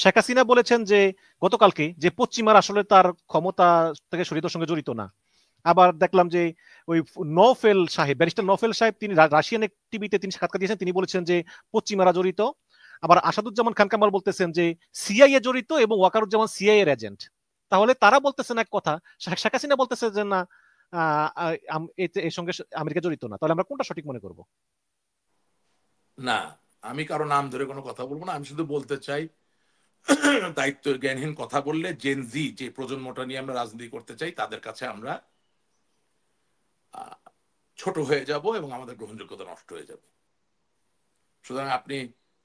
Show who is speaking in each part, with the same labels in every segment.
Speaker 1: শেখ হাসিনা বলেছেন যে গতকালকে যে পশ্চিমারা আসলে তার ক্ষমতা থেকে শরীরের সঙ্গে জড়িত না। আবার দেখলাম যে ওই নওফেল সাহেব, ব্যারিস্টার নওফেল সাহেব, তিনি রাশিয়ান এক টিভিতে তিনি সাক্ষাৎকার দিয়েছেন, তিনি বলেছেন যে পশ্চিমারা জড়িত। আবার আসাদুজ্জামান খান কামাল বলতেছেন যে সিআইএ জড়িত এবং ওয়াকারুজ্জামান সিআইএ এর এজেন্ট। তাহলে তারা বলতেছেন এক কথা, শেখ হাসিনা বলতেছে যে না, এর সঙ্গে আমেরিকা জড়িত না। তাহলে আমরা কোনটা সঠিক মনে করব?
Speaker 2: না, আমি কারো নাম ধরে কোনো কথা বলবো না। আমি শুধু বলতে চাই, দায়িত্ব জ্ঞানহীন কথা বললে জেন জি যে প্রজন্মটা নিয়ে আমরা রাজনীতি করতে চাই তাদের কাছে আমরা ছোট হয়ে যাব এবং আমাদের গ্রহণযোগ্যতা নষ্ট হয়ে যাবে। সুতরাং আপনি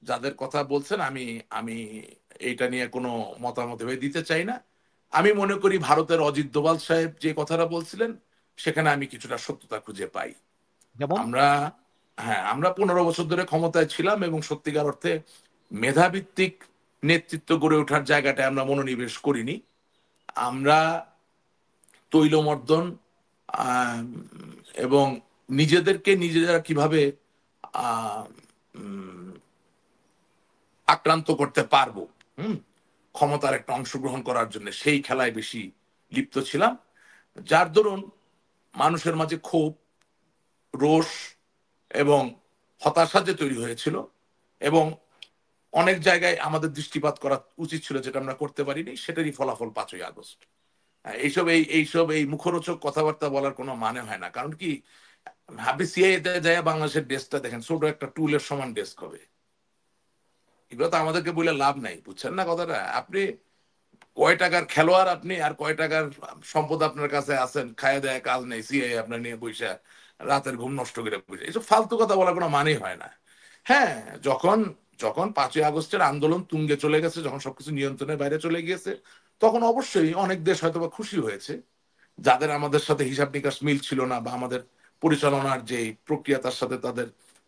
Speaker 2: যাদের কথা বলছেন, আমি আমি এইটা নিয়ে কোনো মতামত দিতে চাই না। আমি মনে করি ভারতের অজিত দোভাল সাহেব যে কথাটা বলছিলেন সেখানে আমি কিছুটা সত্যতা খুঁজে পাই।
Speaker 1: যেমন
Speaker 2: আমরা, হ্যাঁ, আমরা 15 বছর ধরে ক্ষমতায় ছিলাম এবং সত্যিকার অর্থে মেধাভিত্তিক নেতৃত্ব গড়ে ওঠার জায়গাটা আমরা মনোনিবেশ করিনি। আমরা তৈলমর্দন এবং নিজেদেরকে নিজেরা কিভাবে আক্রান্ত করতে পারবো, ক্ষমতার একটা অংশগ্রহণ করার জন্য সেই খেলায় বেশি লিপ্ত ছিলাম, যার দরুন মানুষের মাঝে ক্ষোভ, রোষ এবং হতাশা যে তৈরি হয়েছিল এবং অনেক জায়গায় আমাদের দৃষ্টিপাত করা উচিত ছিল যেটা আমরা করতে পারিনি, সেটারই ফলাফল 5ই আগস্ট। এইসব এই মুখরোচক কথাবার্তা বলার কোনো মানে হয় না। কারণ কি, আপনি সিআইএতে যায় বাংলাদেশের ডেস্কটা দেখেন, ছোট একটা টুলের সমান ডেস্ক হবে। এগুলো তো আমাদেরকে বলে লাভ নাই, বুঝছেন না কথাটা? আপনি কয় টাকার খেলোয়াড় আপনি, আর কয় টাকার সম্পদ আপনার কাছে আছেন, খায় দেয় কাজ নেই, সিআই আপনার নিয়ে বৈশা রাতের ঘুম নষ্ট করে বসে, এইসব ফালতু কথা বলার কোনো মানেই হয় না। হ্যাঁ, যখন যখন 5ই আগস্টের আন্দোলন তুঙ্গে চলে গেছে, যখন সবকিছু নিয়ন্ত্রণের বাইরে চলে গিয়েছে, তখন অবশ্যই অনেক দেশ হয়তো বা খুশি হয়েছে, যাদের আমাদের সাথে হিসাব নিকাশ মিল ছিল না বা আমাদের পরিচালনার যে প্রক্রিয়া তার সাথে তাদের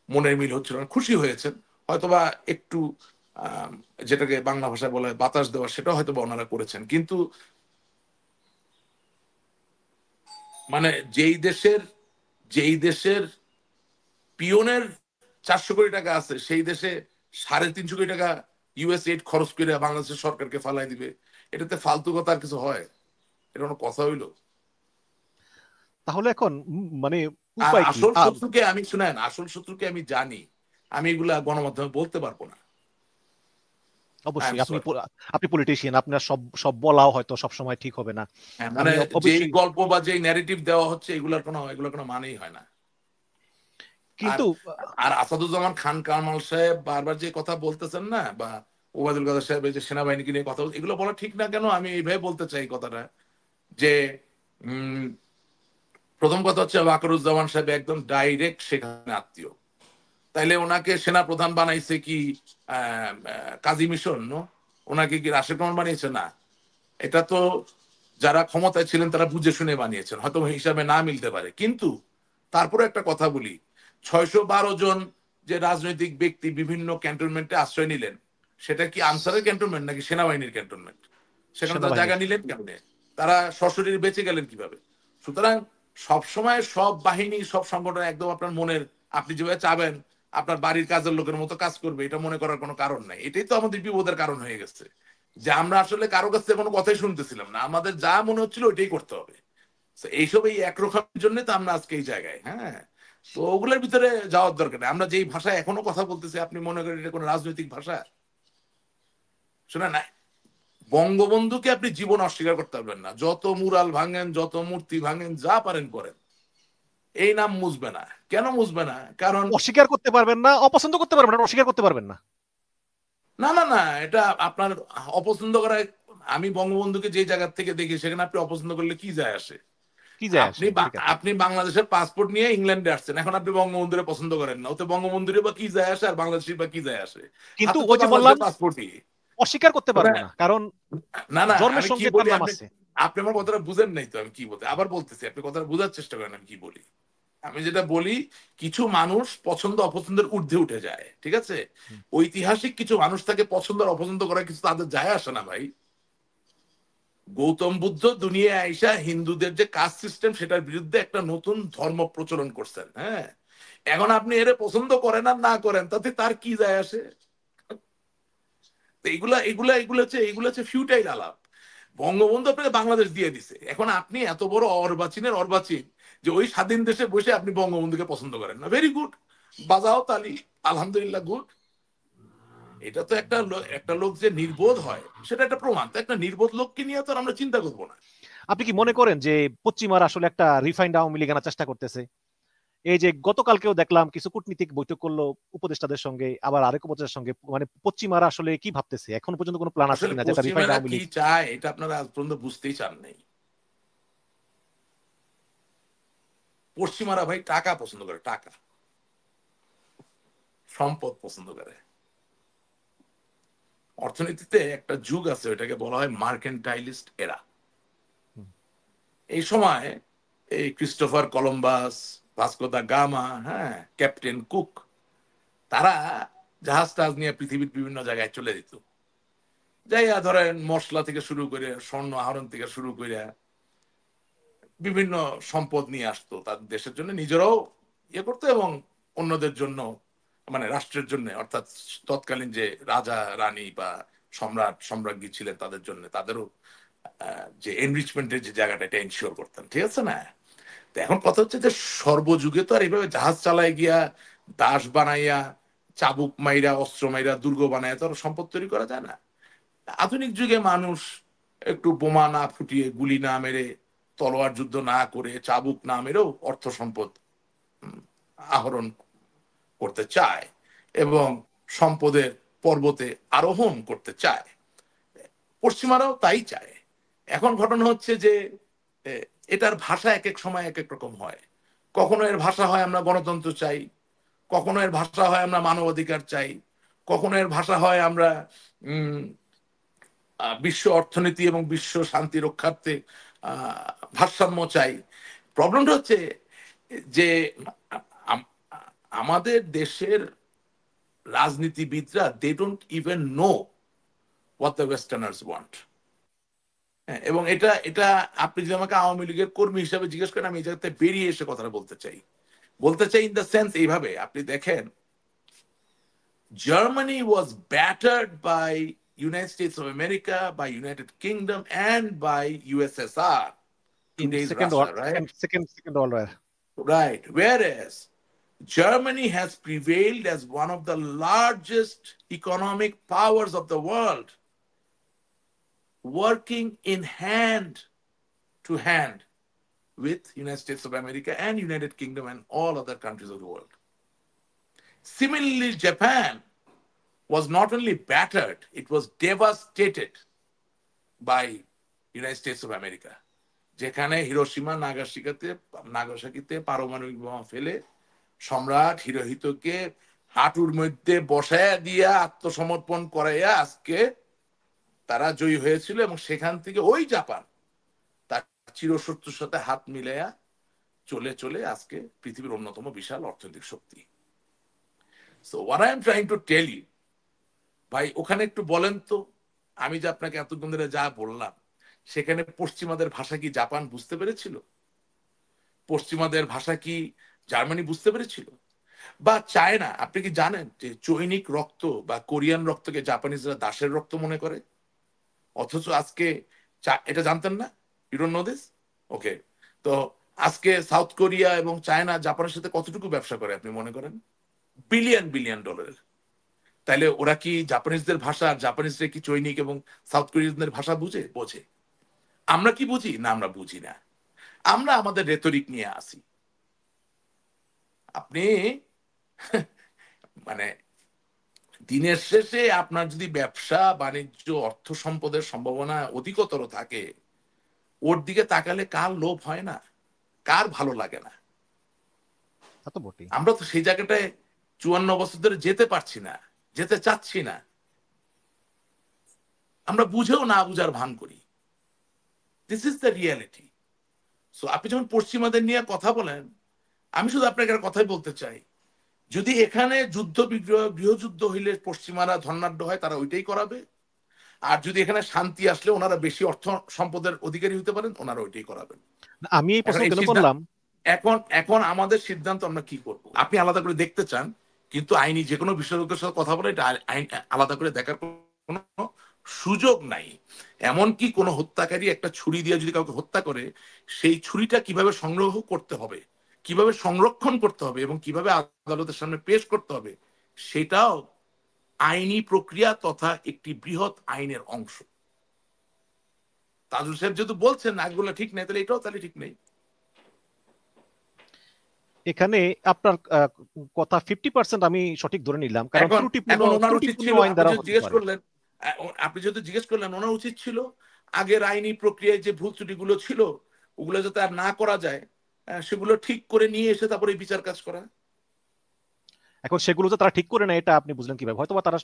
Speaker 2: মনের মিল হচ্ছিল না, খুশি হয়েছেন। হয়তোবা একটু যেটাকে বাংলা ভাষায় বলা হয় বাতাস দেওয়া, সেটাও হয়তো বা ওনারা করেছেন। কিন্তু মানে যেই দেশের পিয়নের 400 কোটি টাকা আছে, সেই দেশে 350 কোটি টাকা ইউএস এইড খরচ করে বাংলাদেশের সরকারকে ফালাই দিবে, এটাতে ফালতু কথা আর কিছু হয়? এটা কোনো কথা হইলো?
Speaker 1: তাহলে এখন মানে
Speaker 2: আর
Speaker 1: উপায় কি?
Speaker 2: আসল শত্রুকে আমি, শুনেন, আসল শত্রুকে আমি জানি, আমি এগুলা গণমাধ্যমে বলতে পারবো না। আই এম
Speaker 1: অবশ্যই আপনি
Speaker 2: সরি।
Speaker 1: আপনি পলিটিশিয়ান, আপনার সব সব বলাও হয়তো সব সময় ঠিক হবে না।
Speaker 2: মানে
Speaker 1: আমি
Speaker 2: যেই
Speaker 1: অবশ্যই,
Speaker 2: গল্প বা যেই ন্যারেটিভ দেওয়া হচ্ছে এগুলোর কোনো মানেই হয় না। আর
Speaker 1: কিন্তু
Speaker 2: আর আসাদুজ্জামান খান কামাল সাহেব বারবার যে কথা বলতেছেন না, বা ওবায়দুল কাদের সাহেব যে সেনাবাহিনীকে নিয়ে কথা, এগুলো বলা ঠিক না কেন? আমি এইভাবে বলতে চাই কথাটা, যে প্রথম কথা হচ্ছে ওয়াকারুজ্জামান সাহেব একদম ডাইরেক্ট সেখানে আত্মীয়। তাইলে ওনাকে সেনা প্রধান বানাইছে কি কাজী মিশন? ওনাকে কি রাশেদ খান বানিয়েছে? না, এটা তো যারা ক্ষমতায় ছিলেন তারা বুঝে শুনে বানিয়েছেন, হয়তো হিসাবে না মিলতে পারে। কিন্তু তারপরে একটা কথা বলি, 612 জন যে রাজনৈতিক ব্যক্তি বিভিন্ন ক্যান্টনমেন্টে আশ্রয় নিলেন, সেটা কি আনসারের ক্যান্টনমেন্ট নাকি সেনাবাহিনীর ক্যান্টনমেন্ট? সেখানে তারা জায়গা
Speaker 1: সেনাবাহিনীর।
Speaker 2: নিলেন কেমনে? তারা সশরীরে বেঁচে গেলেন কিভাবে? সুতরাং সবসময় সব বাহিনী, সব সংগঠন একদম আপনার মনের, আপনি যেভাবে চাবেন আপনার বাড়ির কাজের লোকের মতো কাজ করবে, এটা মনে করার কোনো কারণ নাই। এটাই তো আমাদের বিপদের কারণ হয়ে গেছে, যে আমরা আসলে কারো কাছ থেকে কোনো কথাই শুনতেছিলাম না, আমাদের যা মনে হচ্ছিল ওইটাই করতে হবে। এইসব এই একরকমের জন্য তো আমরা আজকে এই জায়গায়। হ্যাঁ, তো ওগুলোর ভিতরে যাওয়ার দরকার নেই। আমরা যেই ভাষায় এখনো কথা বলতেছি, আপনি মনে করেন এটা কোনো রাজনৈতিক ভাষা? শোনা না, বঙ্গবন্ধুকে আপনি জীবন অস্বীকার করতে পারবেন না, যত মুরাল ভাঙেন, যত মূর্তি ভাঙেন, যা পারেন করেন, এই নাম মুছবে না। কেন মুছবে না? কারণ
Speaker 1: অস্বীকার করতে পারবেন না, অপছন্দ করতে পারবেন না, অস্বীকার করতে পারবেন না।
Speaker 2: না না না, এটা আপনার অপছন্দ করা। আমি বঙ্গবন্ধুকে যে জায়গা থেকে দেখি, সেখানে আপনি অপছন্দ করলে কি যায় আসে?
Speaker 1: কি যায়
Speaker 2: আপনি
Speaker 1: আসে? ঠিক আছে।
Speaker 2: আপনি বাংলাদেশের পাসপোর্ট নিয়ে ইংল্যান্ডে আসছেন, এখন আপনি বঙ্গবন্ধুরে পছন্দ করেন না, ওতে বঙ্গবন্ধুরে বা কি যায় আসে আর বাংলাদেশের বা কি যায় আসে?
Speaker 1: কিন্তু
Speaker 2: হাতে তো
Speaker 1: ওই যে বললাম,
Speaker 2: বাংলাদেশের পাসপোর্টই।
Speaker 1: অস্বীকার করতে পারবো না, কারণ
Speaker 2: না না,
Speaker 1: জন্মের
Speaker 2: আমি কি
Speaker 1: সঙ্গে তার
Speaker 2: বলি,
Speaker 1: নাম
Speaker 2: আপনি
Speaker 1: আছে।
Speaker 2: আপনি আমার কথাটা বুঝেন নাই তো। আমি কি বলতে, আবার বলতেছি, আপনি কথাটা বোঝার চেষ্টা করেন আমি কি বলি। আমি যেটা বলি, কিছু মানুষ পছন্দ অপছন্দের ঊর্ধ্বে উঠে যায়, ঠিক আছে? ঐতিহাসিক কিছু মানুষ থাকে, পছন্দ আর অপছন্দ করা কিছু তাদের যায় আসে না ভাই। গৌতম বুদ্ধ দুনিয়ায় আইসা হিন্দুদের যে কাস্ট সিস্টেম, সেটার বিরুদ্ধে একটা নতুন ধর্ম প্রচলন করছেন। হ্যাঁ, এখন আপনি এর পছন্দ করেন আর না করেন, তাতে তার কি যায় আসে? তো এগুলা এগুলা এগুলো হচ্ছে ফিউটাইল আলাপ। বঙ্গবন্ধু আপনাকে বাংলাদেশ দিয়ে দিছে, এখন আপনি এত বড় অর্বাচীনের অর্বাচীন যে ওই স্বাধীন দেশে বসে আপনি বঙ্গবন্ধুকে পছন্দ করেন না। ভেরি গুড, বাজাও তালি, আলহামদুলিল্লাহ, গুড। এটা তো একটা লোক যে নির্বোধ হয় সেটা একটা প্রমাণ। তো একটা নির্বোধ লোককে নিয়ে তো আমরা চিন্তা করবো না।
Speaker 1: আপনি কি মনে করেন যে পশ্চিমারা আসলে একটা রিফাইন্ড আওয়ামী লীগ আনার চেষ্টা করতেছে? এই যে গতকালকেও দেখলাম কিছু কূটনীতিক বৈঠক করলো উপদেষ্টাদের সঙ্গে, আবার আরেক উপদেষ্টার সঙ্গে, মানে পশ্চিমারা আসলে কি ভাবতেছে, এখন পর্যন্ত কোনো প্ল্যান আছে
Speaker 2: আসলে
Speaker 1: কিনা যেটা রিফাইন্ড
Speaker 2: পশ্চিমেরা
Speaker 1: আওয়ামী
Speaker 2: কি
Speaker 1: লীগ?
Speaker 2: চায় এটা আপনারা আজ পর্যন্ত বুঝতেই চান নাই। পশ্চিমারা ভাই টাকা পছন্দ করে, টাকা, সম্পদ পছন্দ করে। অর্থনীতিতে একটা যুগ আছে, ওইটাকে বলা হয় মার্কেন্টাইলিস্ট এরা। এই সময় এই Christopher Columbus, Vasco da Gama, হ্যাঁ, ক্যাপ্টেন কুক, তারা জাহাজ টাজ নিয়ে পৃথিবীর বিভিন্ন জায়গায় চলে যেত। যাইয়া ধরেন মশলা থেকে শুরু করে, স্বর্ণ আহরণ থেকে শুরু করে বিভিন্ন সম্পদ নিয়ে আসতো তাদের দেশের জন্য, নিজেরাও ইয়ে করতো এবং অন্যদের জন্য, মানে রাষ্ট্রের জন্য, অর্থাৎ তৎকালীন যে রাজা রানী বা সম্রাট সম্রাজ্ঞী ছিলেন তাদের জন্য, তাদেরও যে এনরিচমেন্টের যে জায়গাটা, এটা এনশিওর করতেন। ঠিক আছে না? তো এখন কথা হচ্ছে যে সর্বযুগে তো আর এইভাবে জাহাজ চালায় গিয়া, দাস বানাইয়া, চাবুক মাইরা, অস্ত্র মাইরা, দুর্গ বানাইয়া তো সম্পদ তৈরি করা যায় না। আধুনিক যুগে মানুষ একটু বোমা না ফুটিয়ে, গুলি না মেরে, তলোয়ার যুদ্ধ না করে, চাবুক না মেরেও অর্থ সম্পদ আহরণ করতে চায় এবং সম্পদের পর্বতে আরোহণ করতে চায়। পশ্চিমারাও তাই চায়। এখন ঘটনা হচ্ছে যে এটার ভাষা এক এক সময় এক এক রকম হয়। কখনো এর ভাষা হয় আমরা গণতন্ত্র চাই, কখনো এর ভাষা হয় আমরা মানবাধিকার চাই, কখনো এর ভাষা হয় আমরা বিশ্ব অর্থনীতি এবং বিশ্ব শান্তি রক্ষার্থে ভারসাম্য চাই। প্রবলেমটা হচ্ছে যে আমাদের দেশের রাজনীতিবিদরা, they don't even know what the westerners want. এবং এটা এটা আপনি যদি আমাকে আওয়ামী লীগের কর্মী হিসাবে জিজ্ঞেস করেন, আমি এই জায়গাতে বেরিয়ে এসে কথাটা বলতে চাই ইন দ্য সেন্স এইভাবে, আপনি দেখেন Germany was battered by United States of America, by United Kingdom, and by USSR. Today's Russia, right?
Speaker 1: Second World War.
Speaker 2: Right. Whereas Germany has prevailed as one of the largest economic powers of the world, working in hand to hand with United States of America and United Kingdom and all other countries of the world. Similarly, Japan was not only battered, it was devastated by United States of America. যেখানে Hiroshima নাগাসাকিতে পারমাণবিক বোমা ফেলে সম্রাট হিরোহিতোকে হাঁটুর মধ্যে বসায়া দিয়া আত্মসমর্পণ করাইয়া আজকে তারা জয়ী হয়েছিল, এবং সেখান থেকে ওই জাপান তার চিরশত্রুর সাথে হাত মিলাইয়া চলে চলে আজকে পৃথিবীর অন্যতম বিশাল অর্থনৈতিক শক্তি। So what I am trying to tell you, ভাই ওখানে একটু বলেন তো, আমি যে আপনাকে এতক্ষণ ধরে যা বললাম, সেখানে পশ্চিমাদের ভাষা কি জাপান বুঝতে পেরেছিল? পশ্চিমাদের ভাষা কি জার্মানি বুঝতে পেরেছিল? বা চায়না? আপনি কি জানেন যে চৈনিক রক্ত বা কোরিয়ান রক্তকে জাপানিজরা দাসের রক্ত মনে করে? অথচ আজকে এটা জানতেন না? You don't know this? Okay. তো আজকে সাউথ কোরিয়া এবং চায়না জাপানের সাথে কতটুকু ব্যবসা করে আপনি মনে করেন? বিলিয়ন বিলিয়ন ডলারের। তাইলে ওরা কি জাপানিজদের ভাষা, জাপানিজরা কি চৈনিক এবং সাউথ কোরিয়ানদের ভাষা বোঝে? আমরা কি বুঝি? না, আমরা বুঝি না। আমরা আমাদের রেটরিক নিয়ে আসি। আপনি মানে দিনের শেষে আপনার যদি ব্যবসা বাণিজ্য অর্থ সম্পদের সম্ভাবনা অধিকতর থাকে, ওর দিকে তাকালে কার লোভ হয় না, কার ভালো লাগে না? আমরা তো সেই জায়গাটায় 54 বছর ধরে যেতে পারছি না, যেতে চাচ্ছি না। আমরা বুঝেও না বুঝার ভান করি। This is the reality. So আপনি যখন পশ্চিমাদের নিয়ে কথা বলেন, আমি শুধু আপনাকে একটা কথাই বলতে চাই, যদি এখানে যুদ্ধ বিগ্রহ গৃহযুদ্ধ হইলে পশ্চিমারা ধর্নাঢ্য হয়, তারা ওইটাই করাবে। আর যদি এখানে শান্তি আসলে ওনারা বেশি অর্থ সম্পদের অধিকারী হতে পারেন, ওনারা ওইটাই করাবেন।
Speaker 1: আমি এই প্রশ্ন কেন করলাম,
Speaker 2: এখন আমাদের সিদ্ধান্ত আমরা কি করব। আপনি আলাদা করে দেখতে চান, কিন্তু আইনি যে কোনো বিষয়ের সাথে কথা বলে এটা আইন আলাদা করে দেখার কোনো সুযোগ নাই। এমনকি কোনো হত্যাকারী একটা ছুরি দিয়ে যদি কাউকে হত্যা করে, সেই ছুরিটা কিভাবে সংগ্রহ করতে হবে, কিভাবে সংরক্ষণ করতে হবে এবং কিভাবে আদালতের সামনে পেশ করতে হবে, সেটাও আইনি প্রক্রিয়া তথা একটি বৃহৎ আইনের অংশ। তাজুল সাহেব যেহেতু বলছেন নাকগুলো ঠিক নেই, তাহলে এটাও তাহলে ঠিক নেই।
Speaker 1: এখানে আপনার কথা 50% আমি সঠিক ধরে নিলাম, কারণ
Speaker 2: এখন ওনার উচিত ছিল,
Speaker 1: আইন দ্বারা হতে
Speaker 2: জিজ্ঞেস
Speaker 1: পারে।
Speaker 2: করলেন, আপনি যেহেতু জিজ্ঞেস করলেন, ওনার উচিত ছিল আগের আইনি প্রক্রিয়ায় যে ভুল ত্রুটিগুলো ছিল ওগুলো যাতে আর না করা যায়, সেগুলো ঠিক করে নিয়ে এসে তারপরে বিচার কাজ করা।
Speaker 1: এখন সেগুলো যে তারা ঠিক করে না, এটা আপনি বুঝলেন কিভাবে? হয়তো তারা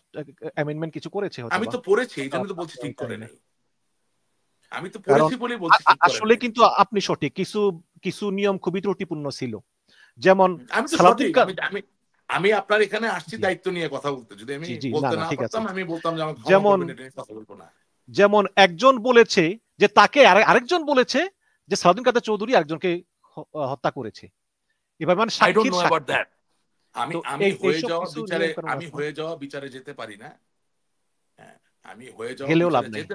Speaker 1: অ্যামেন্ডমেন্ট কিছু করেছে,
Speaker 2: আমি তো পড়েছি, এই জন্য তো বলছি ঠিক করে নাই। আমি তো
Speaker 1: কারণ
Speaker 2: পড়েছি বলেই বলছি ঠিক করে
Speaker 1: আসলে
Speaker 2: নাই।
Speaker 1: কিন্তু আপনি সঠিক, কিছু কিছু নিয়ম খুবই ত্রুটিপূর্ণ ছিল। যেমন
Speaker 2: আমি তো
Speaker 1: সালাউদ্দিন
Speaker 2: সঠিক, আমি আপনার এখানে আসছি দায়িত্ব নিয়ে কথা বলতে। যদি আমি বলতে না পারতাম, আমি বলতাম যে আমাকে ক্ষমা করবেন, এটা নিয়ে কথা বলবো না।
Speaker 1: যেমন একজন বলেছে যে তাকে আরেকজন বলেছে যে সালাউদ্দিন কাদের চৌধুরী আরেকজনকে হত্যা করেছে। এবার মানে
Speaker 2: I don't
Speaker 1: সাক্ষীর
Speaker 2: know about that. আমি হয়ে যাওয়া বিচারে যেতে পারি না। আমি হয়ে যাওয়া বিচারে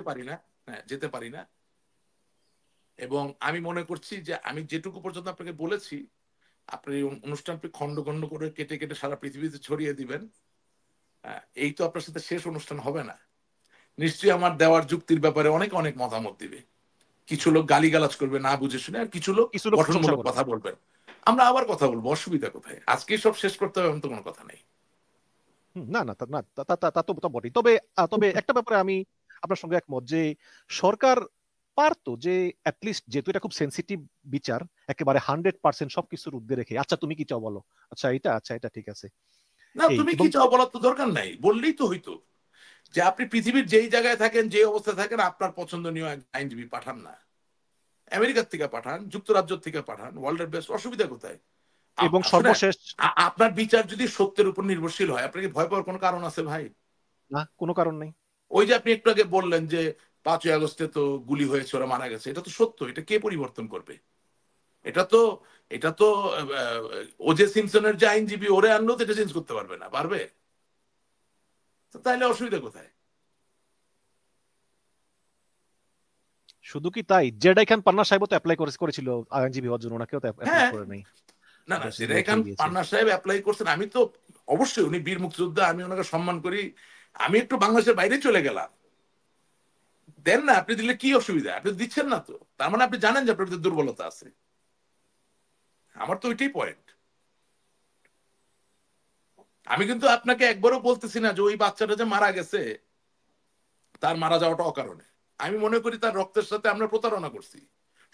Speaker 2: যেতে পারি না। এবং আমি মনে করছি যে আমি যেটুকু পর্যন্ত আপনাকে বলেছি, আপনি অনুষ্ঠানটি খন্ড খন্ড করে কেটে কেটে সারা পৃথিবীতে ছড়িয়ে দিবেন, এই তো আপনার সাথে শেষ অনুষ্ঠান হবে না। নিশ্চয়ই আমার দেওয়ার যুক্তির ব্যাপারে অনেক অনেক মতামত দিবে। কিছু লোক গালিগালাজ করবে না বুঝে শুনে, আর কিছু লোক গঠনমূলক কথা বলবেন। আমরা আবার কথা বলবো, অসুবিধা কোথায়? আজকে সব শেষ করতে হবে এমন তো কোনো কথা নেই।
Speaker 1: না না না, তা তো বটেই। তবে একটা ব্যাপারে আমি আপনার সঙ্গে একমত যে সরকার পারতো যে অ্যাটলিস্ট, যেহেতু এটা খুব সেন্সিটিভ বিচার, একেবারে 100% সবকিছুর ঊর্ধ্বে রেখে, আচ্ছা তুমি কি চাও বলো, আচ্ছা এটা ঠিক আছে।
Speaker 2: না, তুমি কি চাও বলার তো দরকার নাই, বললেই তো হইতো যে আপনি পৃথিবীর যেই জায়গায় থাকেন, যে অবস্থায় থাকেন, আপনার পছন্দনীয় আইনজীবী পাঠান না। আমেরিকার থেকে পাঠান, যুক্তরাজ্য থেকে পাঠান, ওয়ার্ল্ডের বেস্ট, অসুবিধা কোথায়?
Speaker 1: এবং সর্বশেষ
Speaker 2: আপনার বিচার যদি সত্যের উপর নির্ভরশীল হয়, আপনাকে ভয় পাওয়ার কোনো কারণ আছে ভাই?
Speaker 1: না, কোনো কারণ নেই।
Speaker 2: ওই যে আপনি একটু আগে বললেন যে 5ই আগস্টে তো গুলি হয়েছে, ওরা মারা গেছে, এটা তো সত্য। এটা কে পরিবর্তন করবে? এটা তো ওজে সিমসনের যে আইনজীবী, ওরে আনলেও তো এটা চেঞ্জ করতে পারবে না, পারবে? তাইলে অসুবিধা কোথায়?
Speaker 1: শুধু কি তাই, জেডাই খান পান্না সাহেব তো অ্যাপ্লাই করেছিল আইনজীবী হওয়ার জন্য, ওনাকেও তো অ্যাপ্লাই করে নাই।
Speaker 2: না, জেডাই খান পান্না সাহেব অ্যাপ্লাই করছেন, আমি তো অবশ্যই, উনি বীর মুক্তিযোদ্ধা, আমি ওনাকে সম্মান করি। আমি একটু বাংলাদেশের বাইরে চলে গেলাম, দেন না, আপনি দিলে কি অসুবিধা? আপনি দিচ্ছেন না তো, তার মানে আপনি জানেন যে আপনার দুর্বলতা আছে। আমার তো ওইটাই পয়েন্ট। আমি কিন্তু আপনাকে একবারও বলতেছি না যে ওই বাচ্চাটা যে মারা গেছে, তার মারা যাওয়াটা অকারণে। আমি মনে করি তার রক্তের সাথে আমরা প্রতারণা করছি,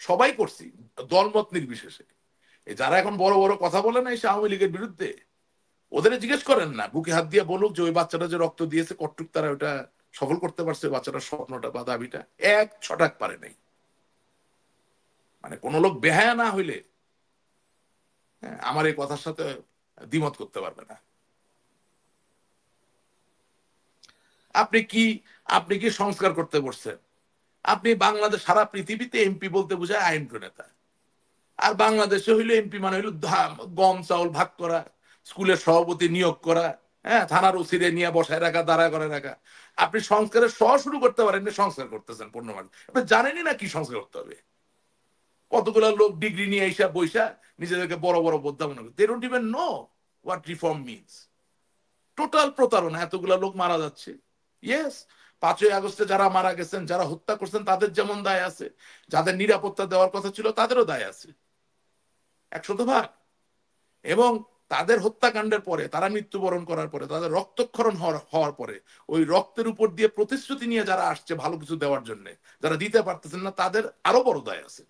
Speaker 2: সবাই করছি, দলমত নির্বিশেষে। যারা এখন বড় বড় কথা বলে না এই আওয়ামী লীগের বিরুদ্ধে, ওদের জিজ্ঞেস করেন না, বুকে হাত দিয়ে বলুক যে ওই বাচ্চাটা যে রক্ত দিয়েছে, কটটুক তারা ওটা সফল করতে পারছে, বাচ্চাটার স্বপ্নটা বা দাবিটা? এক ছটাক পারে নাই। মানে কোন লোক বেহায়া না হইলে আমার এই কথার সাথে দ্বিমত করতে পারবে না। আপনি কি সংস্কার করতে বসছেন? আপনি বাংলাদেশ, সারা পৃথিবীতে এমপি বলতে বোঝায় আইন প্রণেতা, আর বাংলাদেশে হইলো এমপি মানে হইলো গম চাউল ভাগ করা, স্কুলের সভাপতি নিয়োগ করা, থানার ওসিরে নিয়ে বসায় রাখা, দাঁড়া করে রাখা। আপনি সংস্কারের শুরু করতে পারেন, সংস্কার করতেছেন পূর্ণমান। আপনি জানেনই না কি সংস্কার করতে হবে। কতগুলো লোক ডিগ্রি নিয়ে এসে বৈশা নিজেদেরকে বড় বড় বোদ্ধা মনে করে। They don't even know what reform means. Total প্রতারণা, এতগুলা লোক মারা যাচ্ছে। ইয়েস, 5ই আগস্টে যারা মারা গেছেন, যারা হত্যা করছেন, তাদের যেমন দায় আছে, যাদের নিরাপত্তা দেওয়ার কথা ছিল তাদেরও দায় আছে 100%। এবং তাদের হত্যাকাণ্ডের পরে, তারা মৃত্যুবরণ করার পরে, তাদের রক্তক্ষরণ হওয়ার পরে, ওই রক্তের উপর দিয়ে প্রতিশ্রুতি নিয়ে যারা আসছে ভালো কিছু দেওয়ার জন্য, যারা দিতে পারতেছেন না, তাদের আরো বড় দায় আছে।